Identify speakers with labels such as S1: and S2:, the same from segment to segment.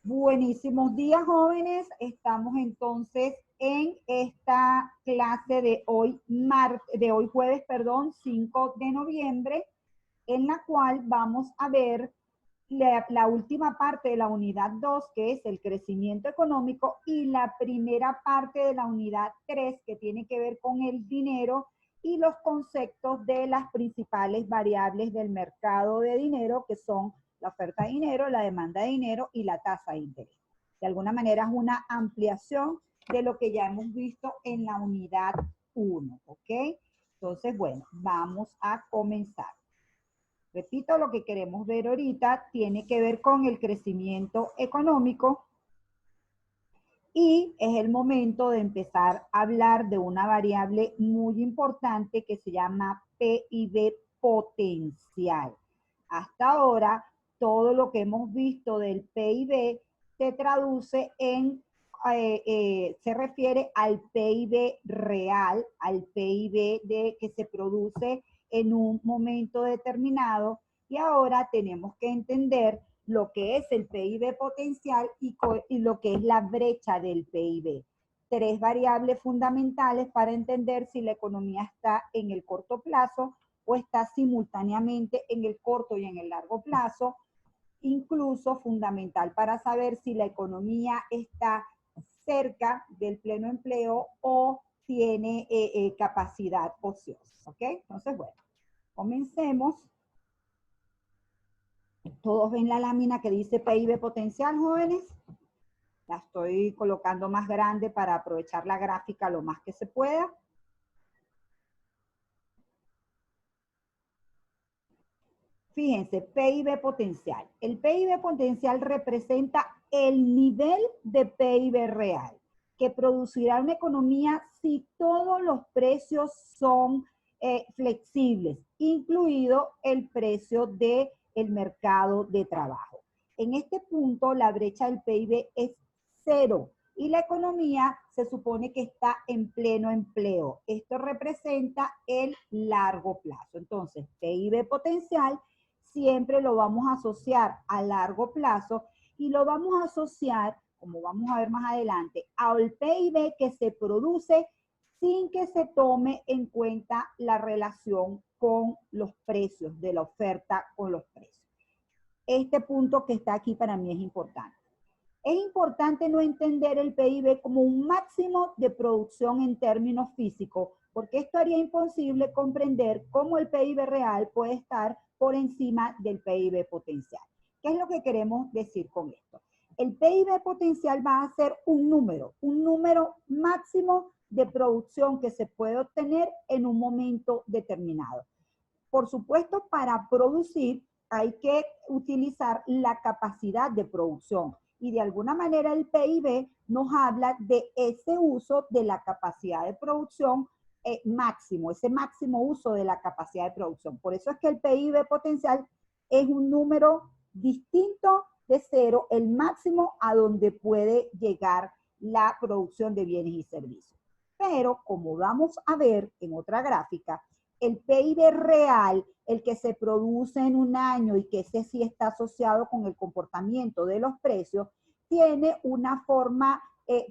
S1: Buenísimos días, jóvenes. Estamos entonces en esta clase de hoy, jueves, 5 de noviembre, en la cual vamos a ver la última parte de la unidad 2, que es el crecimiento económico, y la primera parte de la unidad 3, que tiene que ver con el dinero y los conceptos de las principales variables del mercado de dinero, que son la oferta de dinero, la demanda de dinero y la tasa de interés. De alguna manera es una ampliación de lo que ya hemos visto en la unidad 1, ¿ok? Entonces, bueno, vamos a comenzar. Repito, lo que queremos ver ahorita tiene que ver con el crecimiento económico y es el momento de empezar a hablar de una variable muy importante que se llama PIB potencial. Hasta ahora, todo lo que hemos visto del PIB se traduce en, se refiere al PIB real, al PIB que se produce en un momento determinado, y ahora tenemos que entender lo que es el PIB potencial y lo que es la brecha del PIB. Tres variables fundamentales para entender si la economía está en el corto plazo o está simultáneamente en el corto y en el largo plazo, incluso fundamental para saber si la economía está cerca del pleno empleo o tiene capacidad ociosa, ¿ok? Entonces, bueno, comencemos. Todos ven la lámina que dice PIB potencial, jóvenes. La estoy colocando más grande para aprovechar la gráfica lo más que se pueda. Fíjense, PIB potencial. El PIB potencial representa el nivel de PIB real que producirá una economía si todos los precios son flexibles, incluido el precio del mercado de trabajo. En este punto, la brecha del PIB es cero y la economía se supone que está en pleno empleo. Esto representa el largo plazo. Entonces, PIB potencial siempre lo vamos a asociar a largo plazo y lo vamos a asociar, como vamos a ver más adelante, al PIB que se produce sin que se tome en cuenta la relación con los precios, de la oferta con los precios. Este punto que está aquí para mí es importante. Es importante no entender el PIB como un máximo de producción en términos físicos, porque esto haría imposible comprender cómo el PIB real puede estar por encima del PIB potencial. ¿Qué es lo que queremos decir con esto? El PIB potencial va a ser un número máximo de producción que se puede obtener en un momento determinado. Por supuesto, para producir hay que utilizar la capacidad de producción y de alguna manera el PIB nos habla de ese uso de la capacidad de producción máximo, ese máximo uso de la capacidad de producción. Por eso es que el PIB potencial es un número distinto de cero, el máximo a donde puede llegar la producción de bienes y servicios. Pero como vamos a ver en otra gráfica, el PIB real, el que se produce en un año y que ese sí está asociado con el comportamiento de los precios, tiene una forma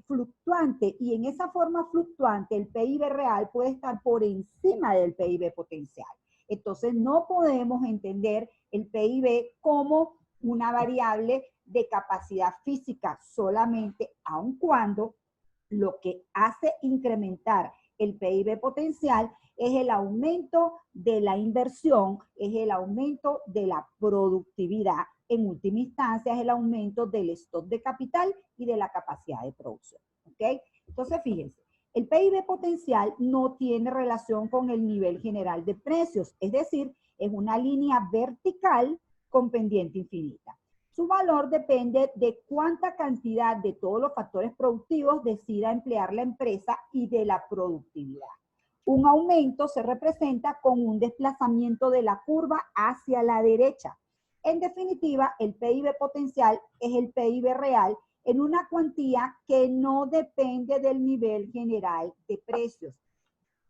S1: fluctuante, y en esa forma fluctuante el PIB real puede estar por encima del PIB potencial. Entonces no podemos entender el PIB como una variable de capacidad física solamente, aun cuando lo que hace incrementar el PIB potencial es el aumento de la inversión, es el aumento de la productividad, en última instancia es el aumento del stock de capital y de la capacidad de producción. ¿Ok? Entonces, fíjense, el PIB potencial no tiene relación con el nivel general de precios, es decir, es una línea vertical con pendiente infinita. Su valor depende de cuánta cantidad de todos los factores productivos decida emplear la empresa y de la productividad. Un aumento se representa con un desplazamiento de la curva hacia la derecha. En definitiva, el PIB potencial es el PIB real en una cuantía que no depende del nivel general de precios.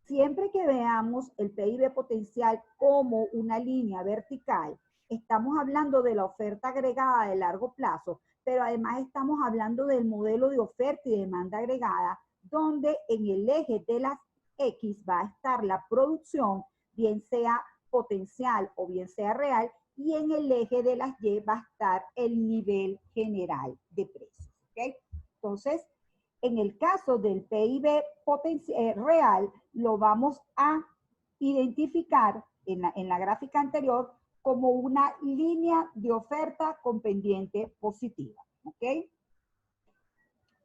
S1: Siempre que veamos el PIB potencial como una línea vertical, estamos hablando de la oferta agregada de largo plazo, pero además estamos hablando del modelo de oferta y demanda agregada, donde en el eje de las X va a estar la producción, bien sea potencial o bien sea real, y en el eje de las Y va a estar el nivel general de precios. ¿Okay? Entonces, en el caso del PIB real, lo vamos a identificar en la gráfica anterior como una línea de oferta con pendiente positiva. ¿Ok?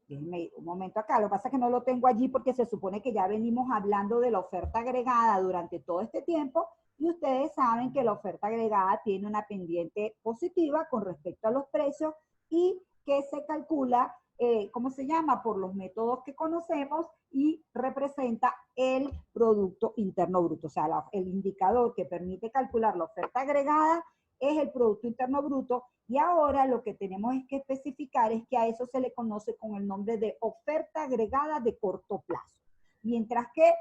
S1: Déjenme ir un momento acá. Lo que pasa es que no lo tengo allí porque se supone que ya venimos hablando de la oferta agregada durante todo este tiempo y ustedes saben que la oferta agregada tiene una pendiente positiva con respecto a los precios y que se calcula, ¿cómo se llama? Por los métodos que conocemos y representa el Producto Interno Bruto. O sea, el indicador que permite calcular la oferta agregada es el Producto Interno Bruto y ahora lo que tenemos es que especificar es que a eso se le conoce con el nombre de oferta agregada de corto plazo. Mientras que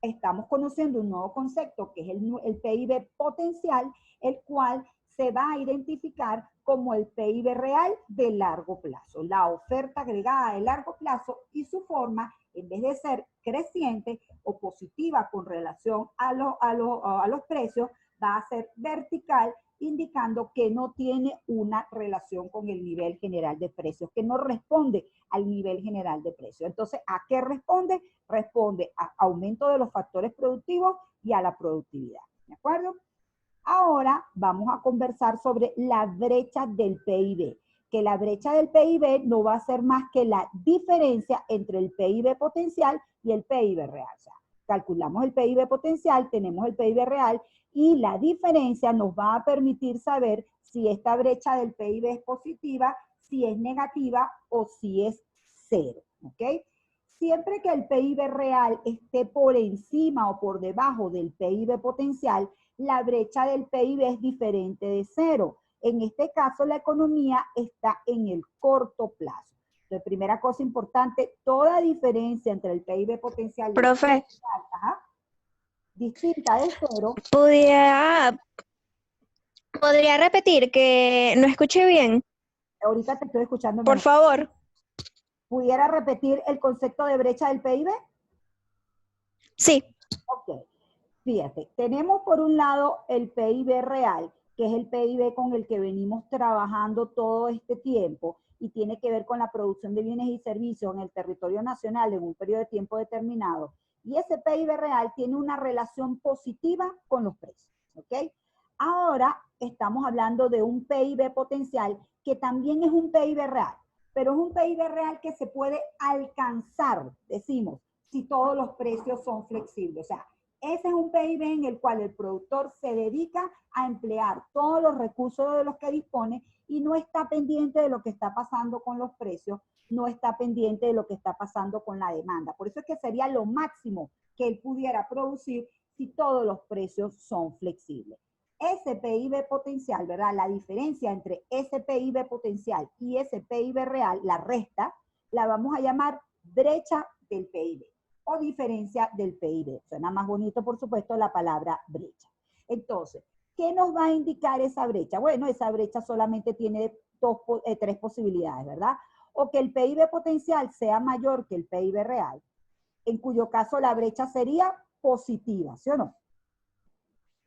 S1: estamos conociendo un nuevo concepto que es el PIB potencial, el cual se va a identificar como el PIB real de largo plazo, la oferta agregada de largo plazo y su forma, en vez de ser creciente o positiva con relación a los precios, va a ser vertical, indicando que no tiene una relación con el nivel general de precios, que no responde al nivel general de precios. Entonces, ¿a qué responde? Responde a aumento de los factores productivos y a la productividad. ¿De acuerdo? Ahora vamos a conversar sobre la brecha del PIB, que la brecha del PIB no va a ser más que la diferencia entre el PIB potencial y el PIB real. O sea, calculamos el PIB potencial, tenemos el PIB real y la diferencia nos va a permitir saber si esta brecha del PIB es positiva, si es negativa o si es cero. ¿Ok? Siempre que el PIB real esté por encima o por debajo del PIB potencial, la brecha del PIB es diferente de cero. En este caso, la economía está en el corto plazo. Entonces, primera cosa importante, toda diferencia entre el PIB potencial y el
S2: Profe,
S1: PIB real, distinta de cero.
S2: ¿podría repetir que no escuché bien?
S1: Ahorita te estoy escuchando
S2: Por
S1: mejor.
S2: favor.
S1: ¿Pudiera repetir el concepto de brecha del PIB?
S2: Sí.
S1: Ok. Fíjate, tenemos por un lado el PIB real, que es el PIB con el que venimos trabajando todo este tiempo y tiene que ver con la producción de bienes y servicios en el territorio nacional en un periodo de tiempo determinado. Y ese PIB real tiene una relación positiva con los precios, ¿ok? Ahora estamos hablando de un PIB potencial que también es un PIB real, pero es un PIB real que se puede alcanzar, decimos, si todos los precios son flexibles. O sea, ese es un PIB en el cual el productor se dedica a emplear todos los recursos de los que dispone y no está pendiente de lo que está pasando con los precios, no está pendiente de lo que está pasando con la demanda. Por eso es que sería lo máximo que él pudiera producir si todos los precios son flexibles. Ese PIB potencial, ¿verdad? La diferencia entre ese PIB potencial y ese PIB real, la resta, la vamos a llamar brecha del PIB o diferencia del PIB. Suena más bonito, por supuesto, la palabra brecha. Entonces, ¿qué nos va a indicar esa brecha? Bueno, esa brecha solamente tiene tres posibilidades, ¿verdad? O que el PIB potencial sea mayor que el PIB real, en cuyo caso la brecha sería positiva, ¿sí o no?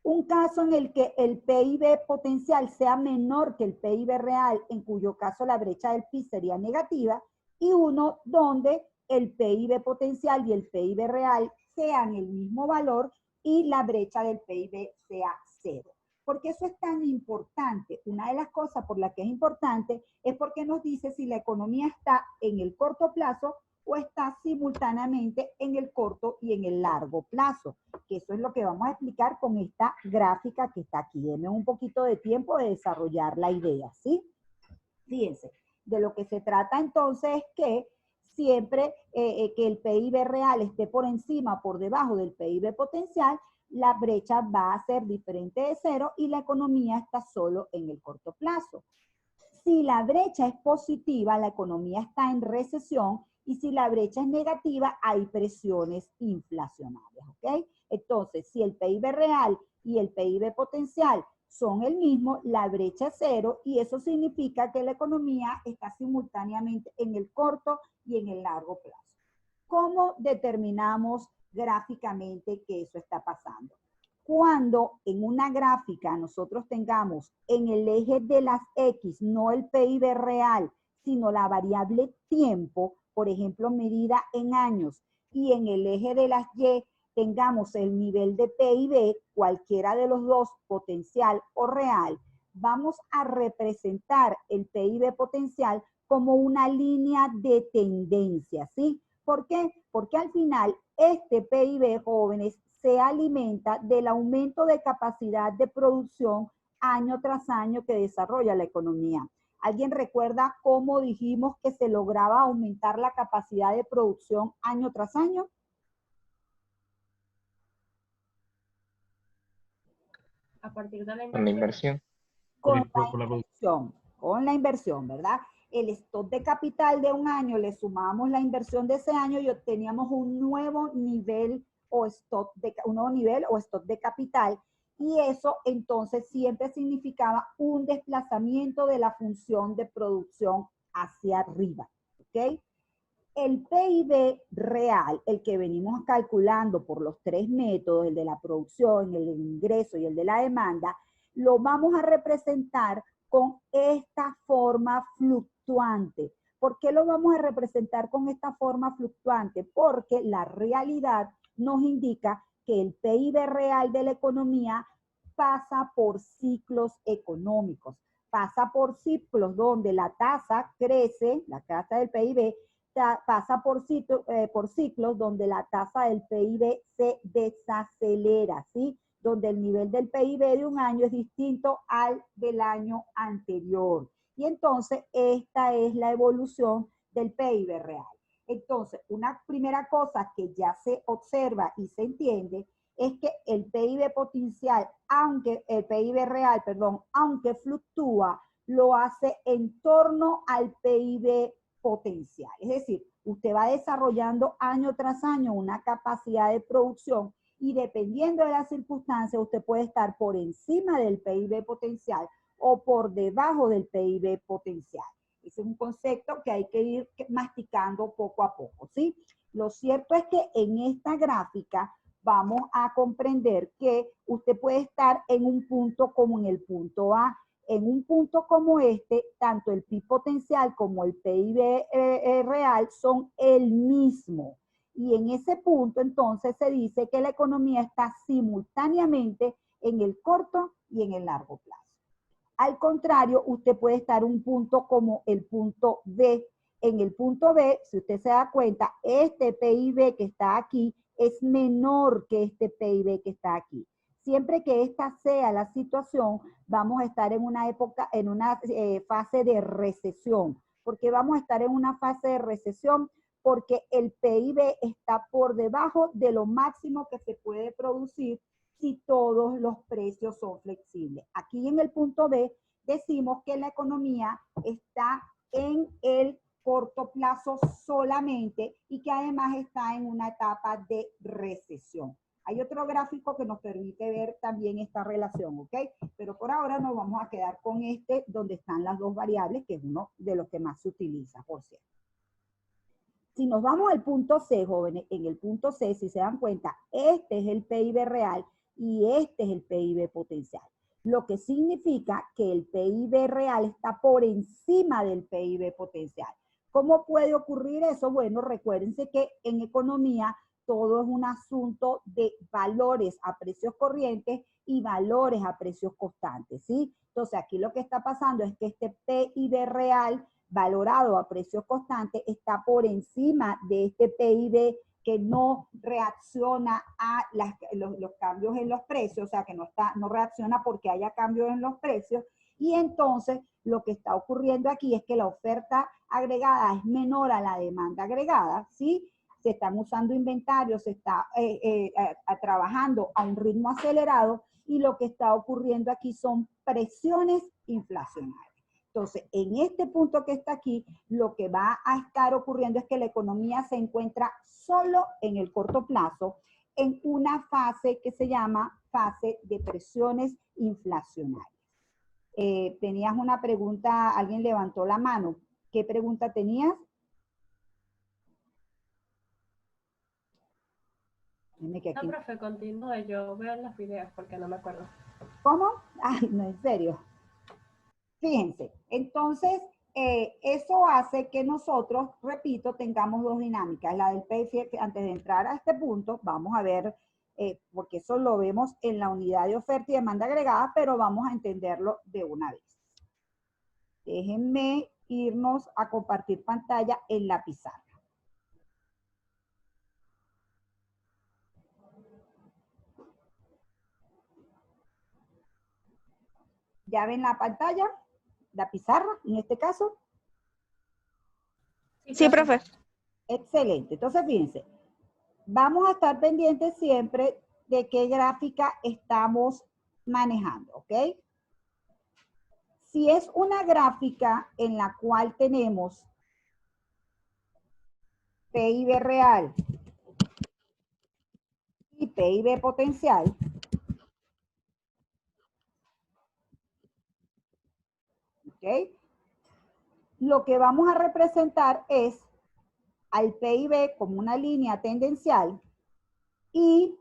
S1: Un caso en el que el PIB potencial sea menor que el PIB real, en cuyo caso la brecha del PIB sería negativa, y uno donde el PIB potencial y el PIB real sean el mismo valor y la brecha del PIB sea cero. ¿Por qué eso es tan importante? Una de las cosas por las que es importante es porque nos dice si la economía está en el corto plazo o está simultáneamente en el corto y en el largo plazo, que eso es lo que vamos a explicar con esta gráfica que está aquí. Denme un poquito de tiempo de desarrollar la idea, ¿sí? Fíjense, de lo que se trata entonces es que siempre que el PIB real esté por encima o por debajo del PIB potencial, la brecha va a ser diferente de cero y la economía está solo en el corto plazo. Si la brecha es positiva, la economía está en recesión y si la brecha es negativa, hay presiones inflacionarias, ¿ok? Entonces, si el PIB real y el PIB potencial son el mismo, la brecha es cero y eso significa que la economía está simultáneamente en el corto y en el largo plazo. ¿Cómo determinamos gráficamente que eso está pasando? Cuando en una gráfica nosotros tengamos en el eje de las X, no el PIB real, sino la variable tiempo, por ejemplo, medida en años, y en el eje de las Y tengamos el nivel de PIB, cualquiera de los dos, potencial o real, vamos a representar el PIB potencial como una línea de tendencia, ¿sí? ¿Por qué? Porque al final este PIB, jóvenes, se alimenta del aumento de capacidad de producción año tras año que desarrolla la economía. ¿Alguien recuerda cómo dijimos que se lograba aumentar la capacidad de producción año tras año?
S3: A partir de la
S4: Con la inversión.
S1: Con la inversión, ¿verdad? El stock de capital de un año, le sumamos la inversión de ese año y obteníamos un nuevo nivel o stock de capital, y eso entonces siempre significaba un desplazamiento de la función de producción hacia arriba, ¿ok? El PIB real, el que venimos calculando por los tres métodos, el de la producción, el del ingreso y el de la demanda, lo vamos a representar con esta forma fluctuante. ¿Por qué lo vamos a representar con esta forma fluctuante? Porque la realidad nos indica que el PIB real de la economía pasa por ciclos económicos, pasa por ciclos donde la tasa crece, la tasa del PIB, pasa por ciclos donde la tasa del PIB se desacelera, ¿sí? Donde el nivel del PIB de un año es distinto al del año anterior. Y entonces esta es la evolución del PIB real. Entonces, una primera cosa que ya se observa y se entiende es que el PIB potencial, aunque fluctúa, lo hace en torno al PIB potencial. Es decir, usted va desarrollando año tras año una capacidad de producción y dependiendo de las circunstancias, usted puede estar por encima del PIB potencial o por debajo del PIB potencial. Ese es un concepto que hay que ir masticando poco a poco, ¿sí? Lo cierto es que en esta gráfica vamos a comprender que usted puede estar en un punto como en el punto A. En un punto como este, tanto el PIB potencial como el PIB real son el mismo. Y en ese punto, entonces, se dice que la economía está simultáneamente en el corto y en el largo plazo. Al contrario, usted puede estar en un punto como el punto B. En el punto B, si usted se da cuenta, este PIB que está aquí es menor que este PIB que está aquí. Siempre que esta sea la situación, vamos a estar en una fase de recesión. ¿Por qué vamos a estar en una fase de recesión? Porque el PIB está por debajo de lo máximo que se puede producir si todos los precios son flexibles. Aquí en el punto B decimos que la economía está en el corto plazo solamente y que además está en una etapa de recesión. Hay otro gráfico que nos permite ver también esta relación, ¿ok? Pero por ahora nos vamos a quedar con este donde están las dos variables, que es uno de los que más se utiliza, por cierto. Si nos vamos al punto C, jóvenes, en el punto C, si se dan cuenta, este es el PIB real y este es el PIB potencial. Lo que significa que el PIB real está por encima del PIB potencial. ¿Cómo puede ocurrir eso? Bueno, recuérdense que en economía todo es un asunto de valores a precios corrientes y valores a precios constantes, ¿sí? Entonces, aquí lo que está pasando es que este PIB real valorado a precios constantes está por encima de este PIB que no reacciona a los cambios en los precios, o sea, que no reacciona porque haya cambios en los precios, y entonces lo que está ocurriendo aquí es que la oferta agregada es menor a la demanda agregada, ¿sí? Se están usando inventarios, se está trabajando a un ritmo acelerado y lo que está ocurriendo aquí son presiones inflacionarias. Entonces, en este punto que está aquí, lo que va a estar ocurriendo es que la economía se encuentra solo en el corto plazo en una fase que se llama fase de presiones inflacionarias. Tenías una pregunta, alguien levantó la mano. ¿Qué pregunta tenías? Dime que
S3: No,
S1: aquí.
S3: profe, continúe. Yo veo los videos porque no me acuerdo.
S1: ¿Cómo? Ay, no, en serio. Fíjense, entonces, eso hace que nosotros, repito, tengamos dos dinámicas. La del PFI, que antes de entrar a este punto, vamos a ver, porque eso lo vemos en la unidad de oferta y demanda agregada, pero vamos a entenderlo de una vez. Déjenme irnos a compartir pantalla en la pizarra. ¿Ya ven la pantalla? La pizarra, en este caso.
S2: Sí, profe.
S1: Excelente. Entonces, fíjense, vamos a estar pendientes siempre de qué gráfica estamos manejando, ¿ok? Si es una gráfica en la cual tenemos PIB real y PIB potencial, ¿ok? Lo que vamos a representar es al PIB como una línea tendencial y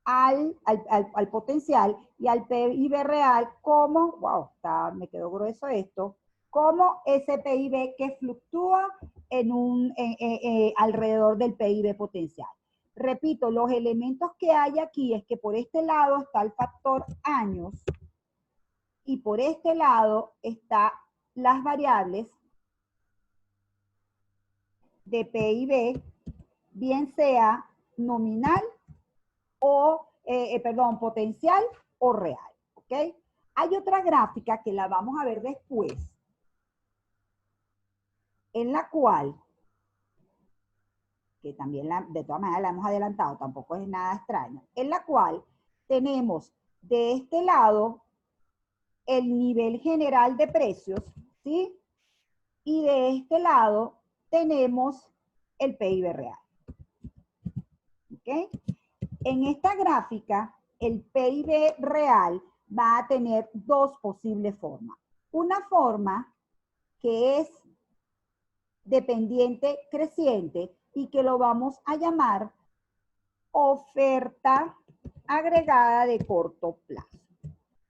S1: al potencial y al PIB real como, wow, me quedó grueso esto, como ese PIB que fluctúa alrededor del PIB potencial. Repito, los elementos que hay aquí es que por este lado está el factor años y por este lado están las variables de PIB, bien sea nominal o, potencial o real, ¿ok? Hay otra gráfica que la vamos a ver después, en la cual, que también de todas maneras la hemos adelantado, tampoco es nada extraño, en la cual tenemos de este lado el nivel general de precios, ¿sí? Y de este lado tenemos el PIB real, ¿ok? En esta gráfica, el PIB real va a tener dos posibles formas. Una forma que es dependiente creciente y que lo vamos a llamar oferta agregada de corto plazo.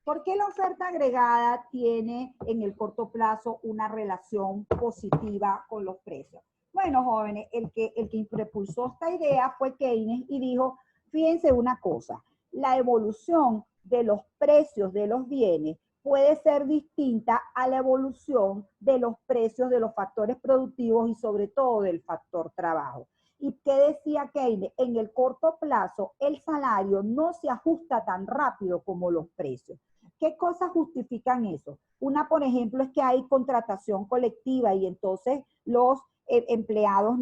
S1: ¿Por qué la oferta agregada tiene en el corto plazo una relación positiva con los precios? Bueno, jóvenes, el que impulsó esta idea fue Keynes y dijo, fíjense una cosa, la evolución de los precios de los bienes puede ser distinta a la evolución de los precios de los factores productivos y sobre todo del factor trabajo. ¿Y qué decía Keynes? En el corto plazo, el salario no se ajusta tan rápido como los precios. ¿Qué cosas justifican eso? Una, por ejemplo, es que hay contratación colectiva y entonces los empleados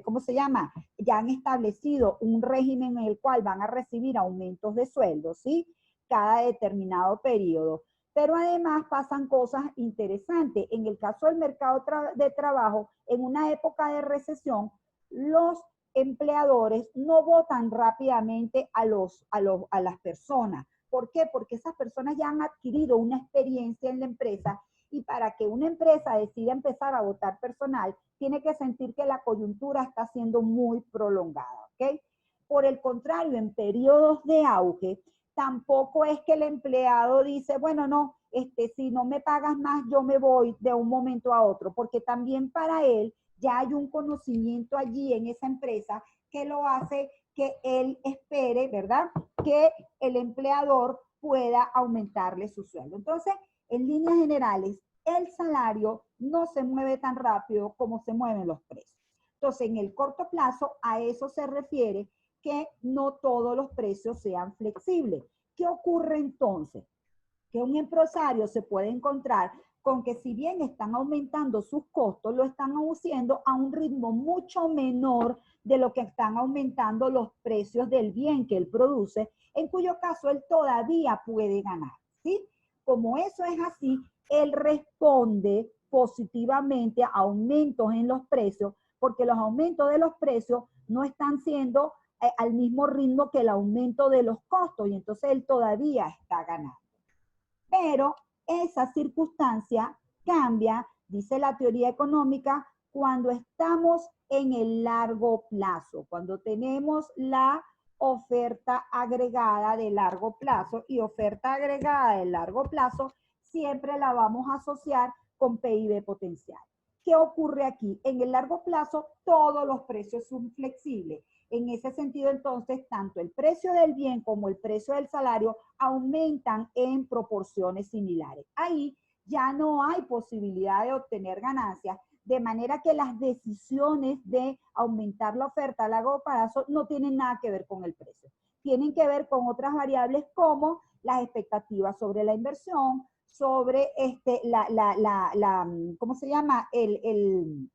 S1: ¿cómo se llama? Ya han establecido un régimen en el cual van a recibir aumentos de sueldo, ¿sí? Cada determinado periodo. Pero además pasan cosas interesantes. En el caso del mercado de trabajo, en una época de recesión, los empleadores no votan rápidamente a las personas. ¿Por qué? Porque esas personas ya han adquirido una experiencia en la empresa y para que una empresa decida empezar a votar personal, tiene que sentir que la coyuntura está siendo muy prolongada, ¿ok? Por el contrario, en periodos de auge, tampoco es que el empleado dice, bueno, no, si no me pagas más, yo me voy de un momento a otro, porque también para él ya hay un conocimiento allí en esa empresa que lo hace que él espere, ¿verdad? Que el empleador pueda aumentarle su sueldo. Entonces, en líneas generales, el salario no se mueve tan rápido como se mueven los precios. Entonces, en el corto plazo, a eso se refiere que no todos los precios sean flexibles. ¿Qué ocurre entonces? Que un empresario se puede encontrar con que si bien están aumentando sus costos, lo están haciendo a un ritmo mucho menor de lo que están aumentando los precios del bien que él produce, en cuyo caso él todavía puede ganar, ¿sí? Como eso es así, él responde positivamente a aumentos en los precios, porque los aumentos de los precios no están siendo al mismo ritmo que el aumento de los costos y entonces él todavía está ganando. Pero esa circunstancia cambia, dice la teoría económica, cuando estamos en el largo plazo, cuando tenemos la oferta agregada de largo plazo y oferta agregada de largo plazo siempre la vamos a asociar con PIB potencial. ¿Qué ocurre aquí? En el largo plazo todos los precios son flexibles. En ese sentido, entonces, tanto el precio del bien como el precio del salario aumentan en proporciones similares. Ahí ya no hay posibilidad de obtener ganancias, de manera que las decisiones de aumentar la oferta a largo plazo no tienen nada que ver con el precio. Tienen que ver con otras variables como las expectativas sobre la inversión, sobre ¿cómo se llama? El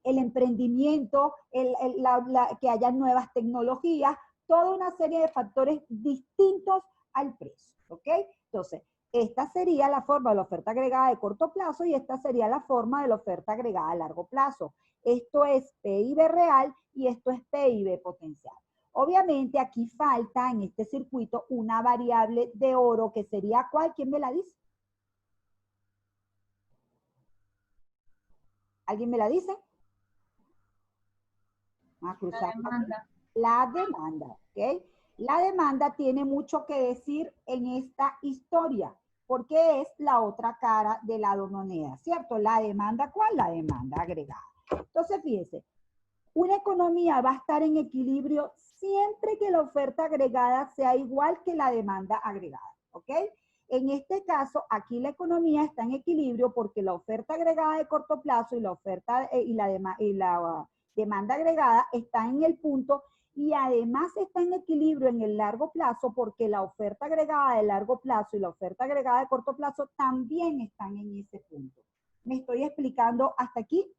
S1: emprendimiento, que haya nuevas tecnologías, toda una serie de factores distintos al precio, ¿ok? Entonces, esta sería la forma de la oferta agregada de corto plazo y esta sería la forma de la oferta agregada a largo plazo. Esto es PIB real y esto es PIB potencial. Obviamente aquí falta en este circuito una variable de oro que sería ¿cuál? ¿Quién me la dice? ¿Alguien me la dice? Vamos a cruzar. La demanda, ¿ok? La demanda tiene mucho que decir en esta historia, porque es la otra cara de la moneda, ¿cierto? La demanda, ¿cuál? La demanda agregada. Entonces, fíjense, una economía va a estar en equilibrio siempre que la oferta agregada sea igual que la demanda agregada, ¿ok? En este caso, aquí la economía está en equilibrio porque la oferta agregada de corto plazo y la oferta y la demanda agregada está en el punto y además está en equilibrio en el largo plazo porque la oferta agregada de largo plazo y la oferta agregada de corto plazo también están en ese punto. ¿Me estoy explicando hasta aquí?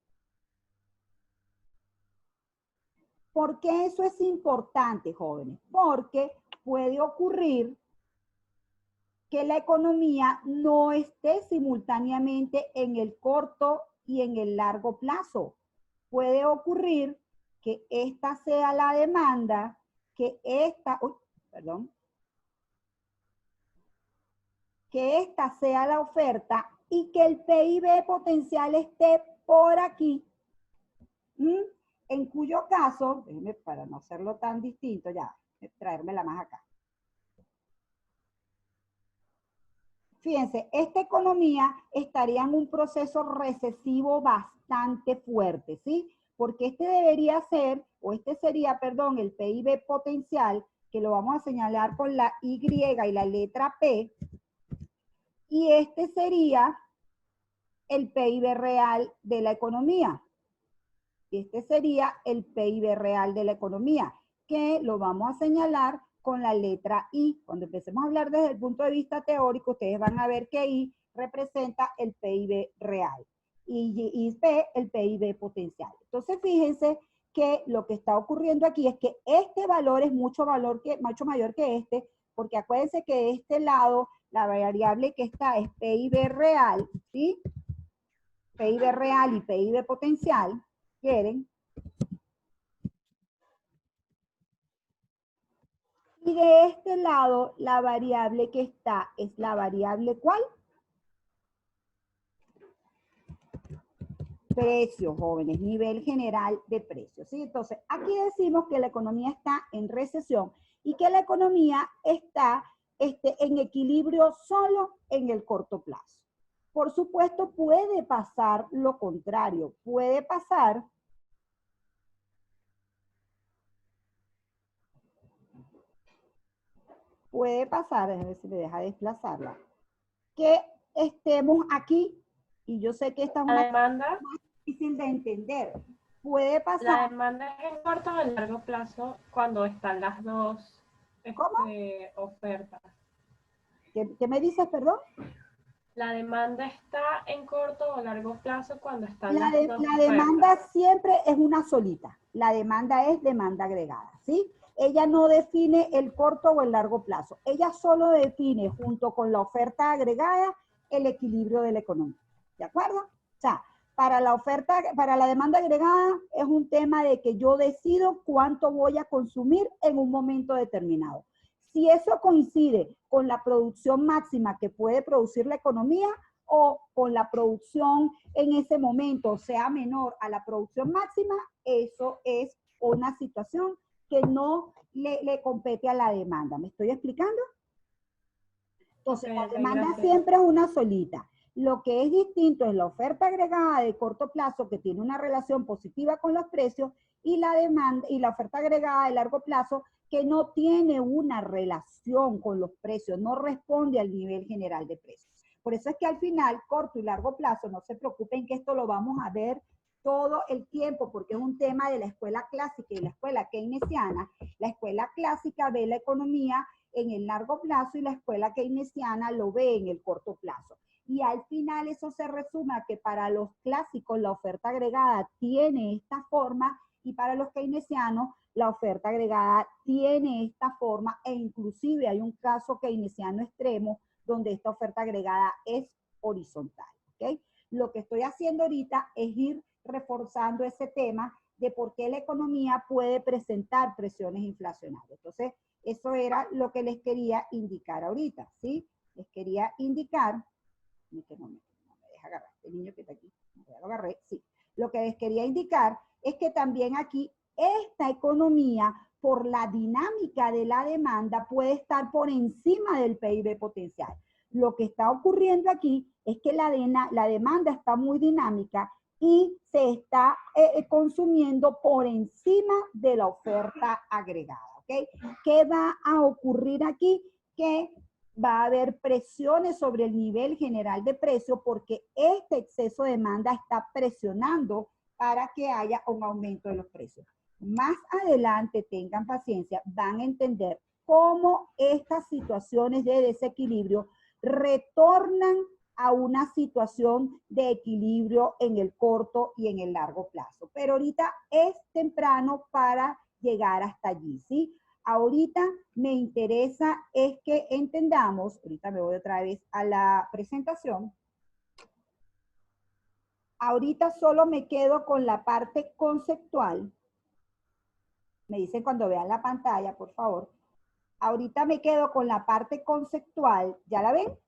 S1: ¿Por qué eso es importante, jóvenes? Porque puede ocurrir que la economía no esté simultáneamente en el corto y en el largo plazo. Puede ocurrir que esta sea la demanda, que esta sea la oferta y que el PIB potencial esté por aquí. En cuyo caso, déjenme para no hacerlo tan distinto, ya, traérmela más acá. Fíjense, esta economía estaría en un proceso recesivo bastante fuerte, ¿sí? Porque este debería ser, o este sería, perdón, el PIB potencial, que lo vamos a señalar con la Y y la letra P, y este sería el PIB real de la economía. Este sería el PIB real de la economía, que lo vamos a señalar con la letra I. Cuando empecemos a hablar desde el punto de vista teórico, ustedes van a ver que I representa el PIB real y P el PIB potencial. Entonces, fíjense que lo que está ocurriendo aquí es que este valor es mucho mayor que este, porque acuérdense que de este lado la variable que está es PIB real, ¿sí? PIB real y PIB potencial, ¿quieren? Y de este lado, la variable que está es la variable ¿cuál? Precios, jóvenes, nivel general de precios, ¿sí? Entonces, aquí decimos que la economía está en recesión y que la economía está en equilibrio solo en el corto plazo. Por supuesto, puede pasar lo contrario, puede pasar déjame ver si me deja desplazarla, que estemos aquí, y yo sé que esta es una
S3: demanda
S1: más difícil de entender. Puede
S3: La
S1: pasar.
S3: demanda es en corto o en largo plazo cuando están las dos ofertas.
S1: ¿Qué me dices, perdón?
S3: La demanda está en corto o largo plazo cuando están las dos
S1: La
S3: ofertas.
S1: demanda siempre es una solita. La demanda es demanda agregada, ¿sí? Ella no define el corto o el largo plazo. Ella solo define, junto con la oferta agregada, el equilibrio de la economía. ¿De acuerdo? O sea, Para la oferta, para la demanda agregada es un tema de que yo decido cuánto voy a consumir en un momento determinado. Si eso coincide con la producción máxima que puede producir la economía o con la producción en ese momento sea menor a la producción máxima, eso es una situación que no le compete a la demanda. ¿Me estoy explicando? Entonces,
S3: Ok,
S1: la
S3: ok,
S1: demanda
S3: gracias.
S1: siempre es una solita. Lo que es distinto es la oferta agregada de corto plazo que tiene una relación positiva con los precios y la demanda y la oferta agregada de largo plazo que no tiene una relación con los precios, no responde al nivel general de precios. Por eso es que al final, corto y largo plazo, no se preocupen que esto lo vamos a ver todo el tiempo porque es un tema de la escuela clásica y la escuela keynesiana. La escuela clásica ve la economía en el largo plazo y la escuela keynesiana lo ve en el corto plazo. Y al final eso se resume a que para los clásicos la oferta agregada tiene esta forma y para los keynesianos la oferta agregada tiene esta forma e inclusive hay un caso keynesiano extremo donde esta oferta agregada es horizontal. ¿Okay? Lo que estoy haciendo ahorita es ir reforzando ese tema de por qué la economía puede presentar presiones inflacionarias. Entonces, eso era lo que les quería indicar ahorita, ¿sí? Les quería indicar, que no me deja agarrar, el niño que está aquí, ya lo agarré, sí. Lo que les quería indicar es que también aquí esta economía, por la dinámica de la demanda, puede estar por encima del PIB potencial. Lo que está ocurriendo aquí es que la demanda está muy dinámica y se está consumiendo por encima de la oferta agregada. ¿Okay? ¿Qué va a ocurrir aquí? Que va a haber presiones sobre el nivel general de precio porque este exceso de demanda está presionando para que haya un aumento de los precios. Más adelante, tengan paciencia, van a entender cómo estas situaciones de desequilibrio retornan a una situación de equilibrio en el corto y en el largo plazo. Pero ahorita es temprano para llegar hasta allí, ¿sí? Ahorita me interesa es que entendamos, ahorita me voy otra vez a la presentación, ahorita solo me quedo con la parte conceptual. Me dicen cuando vean la pantalla, por favor. Ahorita me quedo con la parte conceptual, ¿ya la ven?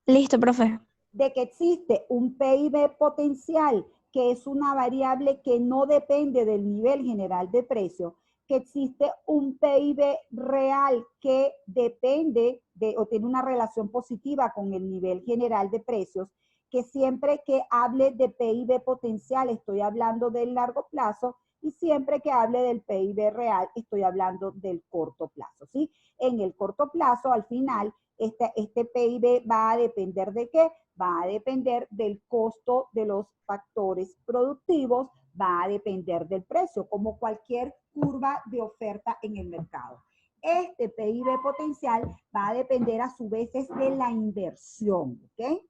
S2: Listo, profe.
S1: De que existe un PIB potencial, que es una variable que no depende del nivel general de precio, que existe un PIB real que depende de o tiene una relación positiva con el nivel general de precios, que siempre que hable de PIB potencial estoy hablando del largo plazo y siempre que hable del PIB real estoy hablando del corto plazo, ¿sí? En el corto plazo, al final, este PIB va a depender de qué? Va a depender del costo de los factores productivos, va a depender del precio, como cualquier curva de oferta en el mercado. Este PIB potencial va a depender a su vez de la inversión, ¿ok?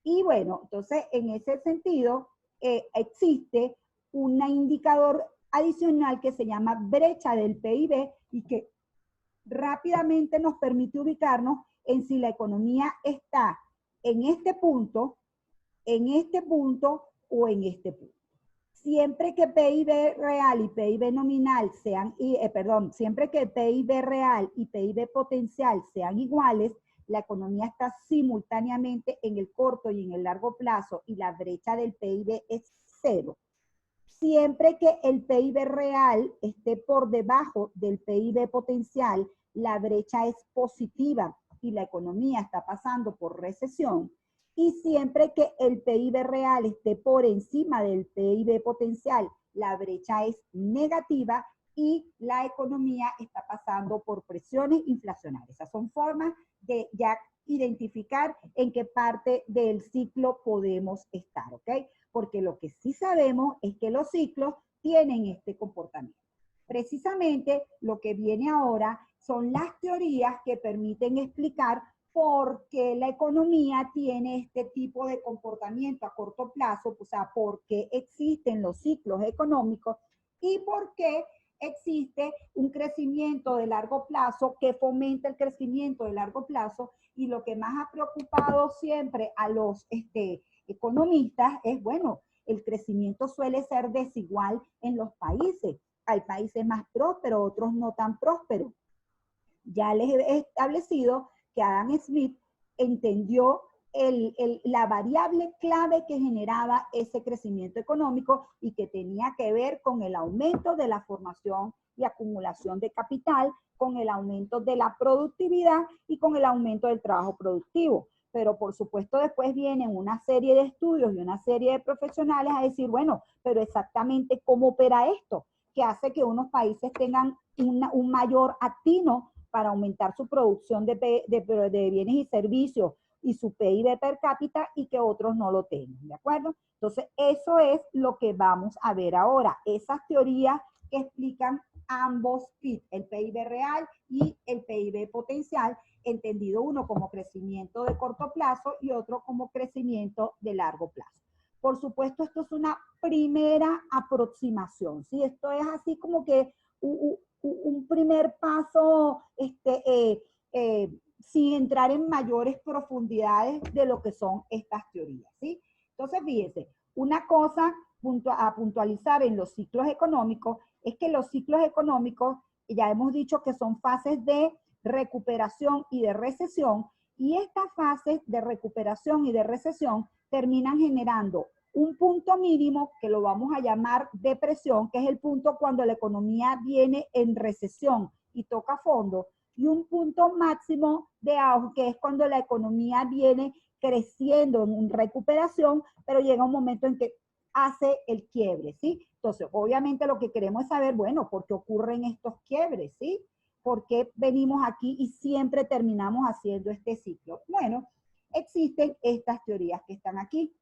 S1: Y bueno, entonces en ese sentido existe un indicador adicional que se llama brecha del PIB y que rápidamente nos permite ubicarnos en si la economía está en este punto o en este punto. Siempre que PIB real y PIB nominal sean, siempre que PIB real y PIB potencial sean iguales, la economía está simultáneamente en el corto y en el largo plazo y la brecha del PIB es cero. Siempre que el PIB real esté por debajo del PIB potencial, la brecha es positiva y la economía está pasando por recesión. Y siempre que el PIB real esté por encima del PIB potencial, la brecha es negativa y la economía está pasando por presiones inflacionarias. Esas son formas de ya identificar en qué parte del ciclo podemos estar, ¿ok? Porque lo que sí sabemos es que los ciclos tienen este comportamiento. Precisamente lo que viene ahora son las teorías que permiten explicar por qué la economía tiene este tipo de comportamiento a corto plazo, o sea, por qué existen los ciclos económicos y por qué existe un crecimiento de largo plazo que fomenta el crecimiento de largo plazo y lo que más ha preocupado siempre a los economistas es, bueno, el crecimiento suele ser desigual en los países. Hay países más prósperos, otros no tan prósperos. Ya les he establecido que Adam Smith entendió la variable clave que generaba ese crecimiento económico y que tenía que ver con el aumento de la formación y acumulación de capital, con el aumento de la productividad y con el aumento del trabajo productivo. Pero por supuesto después vienen una serie de estudios y una serie de profesionales a decir, bueno, pero exactamente cómo opera esto, que hace que unos países tengan un mayor atino para aumentar su producción de bienes y servicios y su PIB per cápita y que otros no lo tengan, ¿de acuerdo? Entonces, eso es lo que vamos a ver ahora, esas teorías que explican ambos PIB, el PIB real y el PIB potencial, entendido uno como crecimiento de corto plazo y otro como crecimiento de largo plazo. Por supuesto, esto es una primera aproximación, ¿sí? Esto es así como que un primer paso sin entrar en mayores profundidades de lo que son estas teorías, ¿sí? Entonces, fíjense, una cosa a puntualizar en los ciclos económicos es que los ciclos económicos, ya hemos dicho que son fases de recuperación y de recesión, y estas fases de recuperación y de recesión terminan generando un punto mínimo que lo vamos a llamar depresión, que es el punto cuando la economía viene en recesión y toca fondo, y un punto máximo de auge, que es cuando la economía viene creciendo en recuperación, pero llega un momento en que hace el quiebre, ¿sí? Entonces, obviamente lo que queremos es saber, bueno, ¿por qué ocurren estos quiebres, sí? ¿Por qué venimos aquí y siempre terminamos haciendo este ciclo? Bueno, existen estas teorías que están aquí.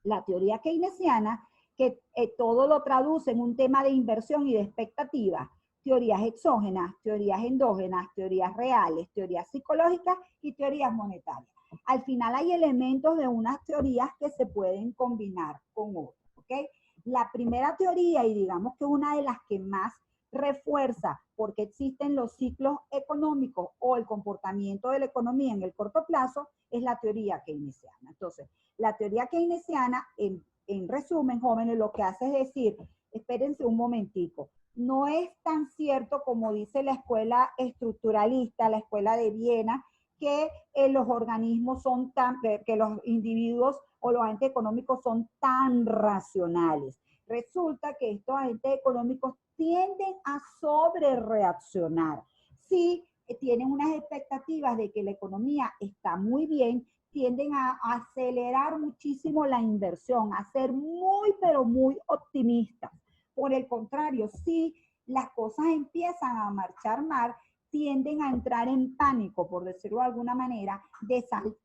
S1: La teoría keynesiana, que todo lo traduce en un tema de inversión y de expectativas, teorías exógenas, teorías endógenas, teorías reales, teorías psicológicas y teorías monetarias. Al final hay elementos de unas teorías que se pueden combinar con otras, ¿ok? La primera teoría, y digamos que una de las que más refuerza porque existen los ciclos económicos o el comportamiento de la economía en el corto plazo, es la teoría keynesiana. Entonces, la teoría keynesiana, en resumen, jóvenes, lo que hace es decir, espérense un momentico, no es tan cierto como dice la escuela estructuralista, la escuela de Viena, que los organismos son tan, que los individuos o los agentes económicos son tan racionales. Resulta que estos agentes económicos tienden a sobrereaccionar. Sí, tienen unas expectativas de que la economía está muy bien, tienden a acelerar muchísimo la inversión, a ser muy, pero muy optimistas. Por el contrario, si las cosas empiezan a marchar mal, tienden a entrar en pánico, por decirlo de alguna manera,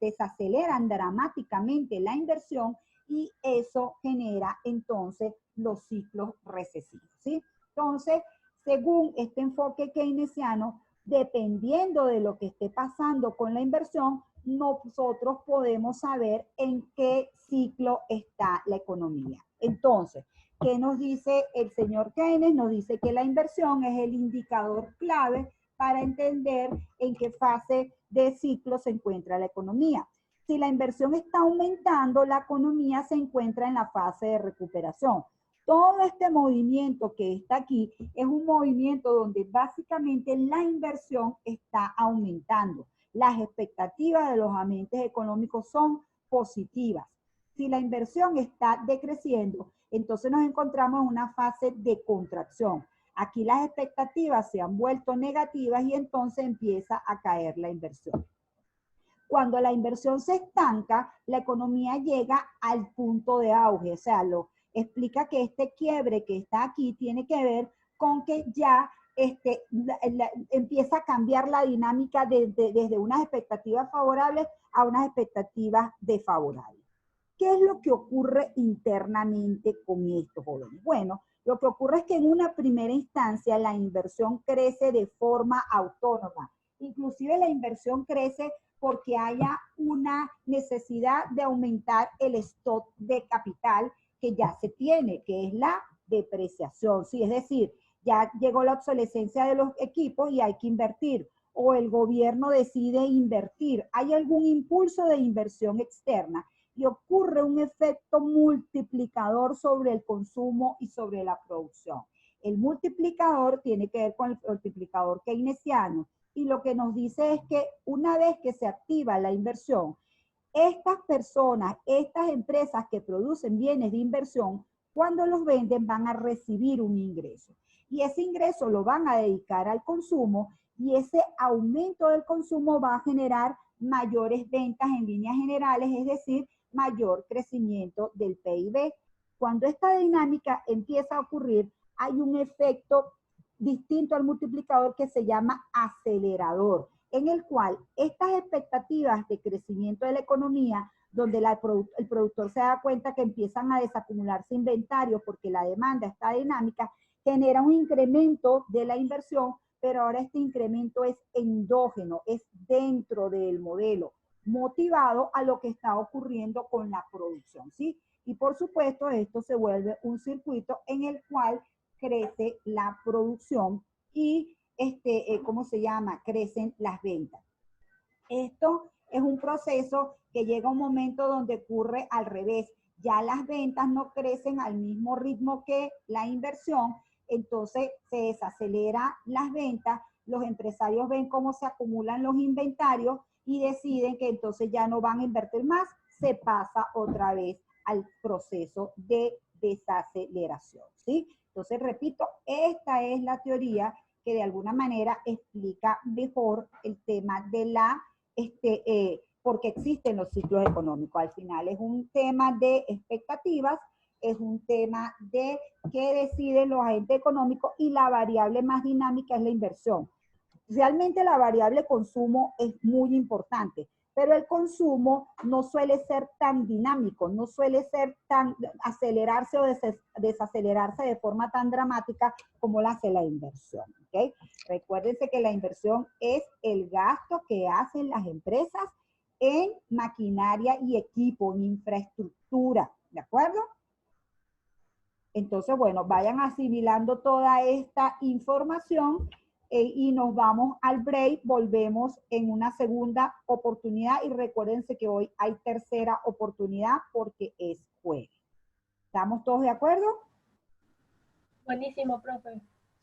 S1: desaceleran dramáticamente la inversión y eso genera entonces los ciclos recesivos, ¿sí? Entonces, según este enfoque keynesiano, dependiendo de lo que esté pasando con la inversión, nosotros podemos saber en qué ciclo está la economía. Entonces, ¿qué nos dice el señor Keynes? Nos dice que la inversión es el indicador clave para entender en qué fase de ciclo se encuentra la economía. Si la inversión está aumentando, la economía se encuentra en la fase de recuperación. Todo este movimiento que está aquí es un movimiento donde básicamente la inversión está aumentando. Las expectativas de los agentes económicos son positivas. Si la inversión está decreciendo, entonces nos encontramos en una fase de contracción. Aquí las expectativas se han vuelto negativas y entonces empieza a caer la inversión. Cuando la inversión se estanca, la economía llega al punto de auge. O sea, explica que este quiebre que está aquí tiene que ver con que ya empieza a cambiar la dinámica desde unas expectativas favorables a unas expectativas desfavorables. ¿Qué es lo que ocurre internamente con esto, jóvenes? Bueno, lo que ocurre es que en una primera instancia la inversión crece de forma autónoma. Inclusive la inversión crece porque haya una necesidad de aumentar el stock de capital que ya se tiene, que es la depreciación. Sí, es decir, ya llegó la obsolescencia de los equipos y hay que invertir. O el gobierno decide invertir. Hay algún impulso de inversión externa. y ocurre un efecto multiplicador sobre el consumo y sobre la producción. El multiplicador tiene que ver con el multiplicador keynesiano y lo que nos dice es que una vez que se activa la inversión, estas personas, estas empresas que producen bienes de inversión, cuando los venden van a recibir un ingreso. Y ese ingreso lo van a dedicar al consumo y ese aumento del consumo va a generar mayores ventas en líneas generales, es decir, mayor crecimiento del PIB. Cuando esta dinámica empieza a ocurrir, hay un efecto distinto al multiplicador que se llama acelerador, en el cual estas expectativas de crecimiento de la economía, donde el productor se da cuenta que empiezan a desacumularse inventarios porque la demanda está dinámica, genera un incremento de la inversión, pero ahora este incremento es endógeno, es dentro del modelo, motivado a lo que está ocurriendo con la producción, ¿sí? Y por supuesto esto se vuelve un circuito en el cual crece la producción y, ¿cómo se llama? Crecen las ventas. Esto es un proceso que llega a un momento donde ocurre al revés. Ya las ventas no crecen al mismo ritmo que la inversión, entonces se desacelera las ventas, los empresarios ven cómo se acumulan los inventarios y deciden que entonces ya no van a invertir más, se pasa otra vez al proceso de desaceleración, ¿sí? Entonces, repito, esta es la teoría que de alguna manera explica mejor el tema de la, porque existen los ciclos económicos. Al final es un tema de expectativas, es un tema de qué deciden los agentes económicos y la variable más dinámica es la inversión. Realmente la variable consumo es muy importante, pero el consumo no suele ser tan dinámico, no suele ser tan acelerarse o desacelerarse de forma tan dramática como la hace la inversión, ¿ok? Recuérdense que la inversión es el gasto que hacen las empresas en maquinaria y equipo, en infraestructura, ¿de acuerdo? Entonces, bueno, vayan asimilando toda esta información y nos vamos al break, volvemos en una segunda oportunidad y recuérdense que hoy hay tercera oportunidad porque es jueves. ¿Estamos todos de acuerdo?
S3: Buenísimo, profe.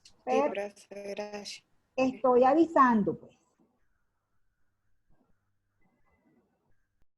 S4: Sí, profe, gracias.
S1: Estoy avisando, pues.